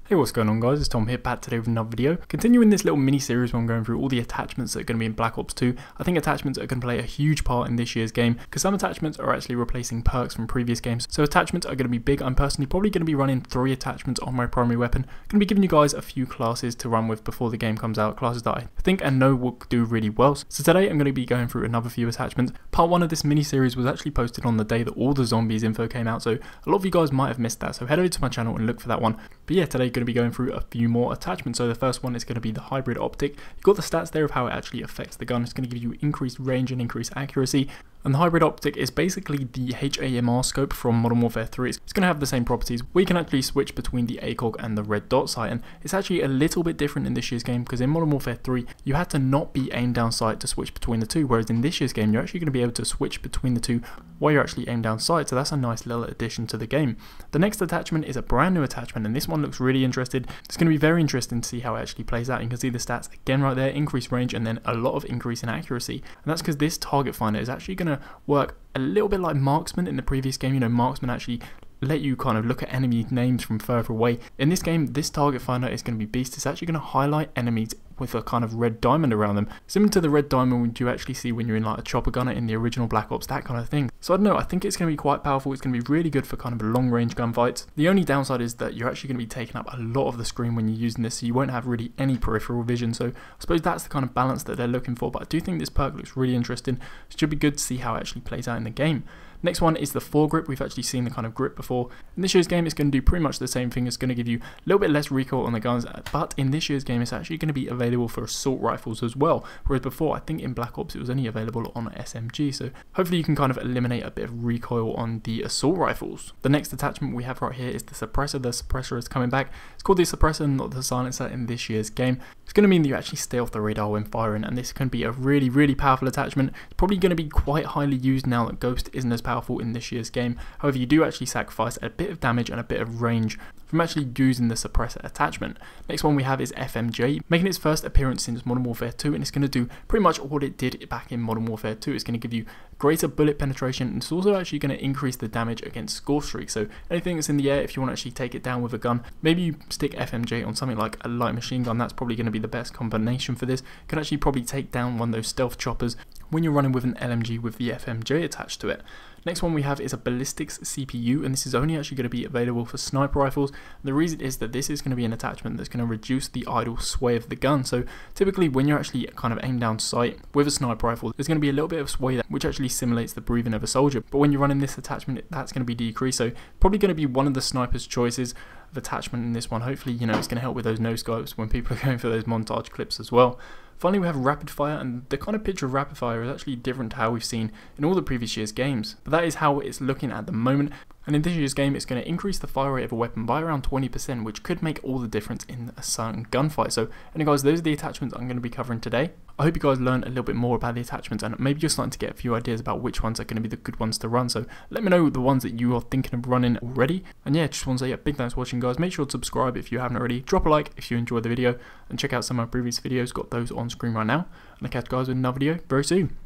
Hey, what's going on guys, it's Tom here, back today with another video. Continuing this little mini series where I'm going through all the attachments that are going to be in Black Ops 2. I think attachments are going to play a huge part in this year's game, because some attachments are actually replacing perks from previous games. So attachments are going to be big. I'm personally probably going to be running 3 attachments on my primary weapon. I'm going to be giving you guys a few classes to run with before the game comes out, classes that I think and know will do really well. So today I'm going to be going through another few attachments. Part 1 of this mini series was actually posted on the day that all the zombies info came out, so a lot of you guys might have missed that, so head over to my channel and look for that one. But yeah, today going to be going through a few more attachments. So the first one is going to be the hybrid optic. You've got the stats there of how it actually affects the gun. It's going to give you increased range and increased accuracy. And the hybrid optic is basically the HAMR scope from Modern Warfare 3. It's going to have the same properties where you can actually switch between the ACOG and the red dot sight. And it's actually a little bit different in this year's game, because in Modern Warfare 3 you had to not be aimed down sight to switch between the two, whereas in this year's game you're actually going to be able to switch between the two while you're actually aimed down sight. So that's a nice little addition to the game. The next attachment is a brand new attachment, and this one looks really interesting. It's going to be very interesting to see how it actually plays out. You can see the stats again right there, increased range and then a lot of increase in accuracy. And that's because this target finder is actually going to work a little bit like Marksman in the previous game. You know, Marksman actually let you kind of look at enemy names from further away. In this game, this target finder is going to be beast. It's actually going to highlight enemies with a kind of red diamond around them, similar to the red diamond you actually see when you're in like a chopper gunner in the original Black Ops, that kind of thing. So I don't know, I think it's going to be quite powerful. It's going to be really good for kind of long range gunfights. The only downside is that you're actually going to be taking up a lot of the screen when you're using this, so you won't have really any peripheral vision. So I suppose that's the kind of balance that they're looking for, but I do think this perk looks really interesting. It should be good to see how it actually plays out in the game. Next one is the foregrip. We've actually seen the kind of grip before. In this year's game, it's going to do pretty much the same thing. It's going to give you a little bit less recoil on the guns, but in this year's game, it's actually going to be available for assault rifles as well. Whereas before, I think in Black Ops, it was only available on SMG. So hopefully you can kind of eliminate a bit of recoil on the assault rifles. The next attachment we have right here is the suppressor. The suppressor is coming back. It's called the suppressor, not the silencer, in this year's game. It's going to mean that you actually stay off the radar when firing, and this can be a really, really powerful attachment. It's probably going to be quite highly used now that Ghost isn't as powerful in this year's game. However, you do actually sacrifice a bit of damage and a bit of range from actually using the suppressor attachment. Next one we have is FMJ, making its first appearance since Modern Warfare 2, and it's going to do pretty much what it did back in Modern Warfare 2. It's going to give you greater bullet penetration, and it's also actually going to increase the damage against score streaks. So anything that's in the air, if you want to actually take it down with a gun, maybe you stick FMJ on something like a light machine gun. That's probably going to be the best combination for this. You can actually probably take down one of those stealth choppers when you're running with an LMG with the FMJ attached to it. Next one we have is a ballistics CPU, and this is only actually going to be available for sniper rifles. The reason is that this is going to be an attachment that's going to reduce the idle sway of the gun. So typically when you're actually kind of aimed down sight with a sniper rifle, there's going to be a little bit of sway there, which actually simulates the breathing of a soldier. But when you're running this attachment, that's going to be decreased. So probably going to be one of the sniper's choices of attachment in this one. Hopefully, you know, it's going to help with those no scopes when people are going for those montage clips as well. Finally, we have rapid fire, and the kind of picture of rapid fire is actually different to how we've seen in all the previous year's games. But that is how it's looking at the moment. And in this year's game, it's going to increase the fire rate of a weapon by around 20%, which could make all the difference in a certain gunfight. So, anyway guys, those are the attachments I'm going to be covering today. I hope you guys learned a little bit more about the attachments, and maybe you're starting to get a few ideas about which ones are going to be the good ones to run. So let me know the ones that you are thinking of running already. And yeah, just want to say a big thanks for watching guys. Make sure to subscribe if you haven't already. Drop a like if you enjoyed the video, and check out some of my previous videos. Got those on screen right now. And I'll catch you guys with another video very soon.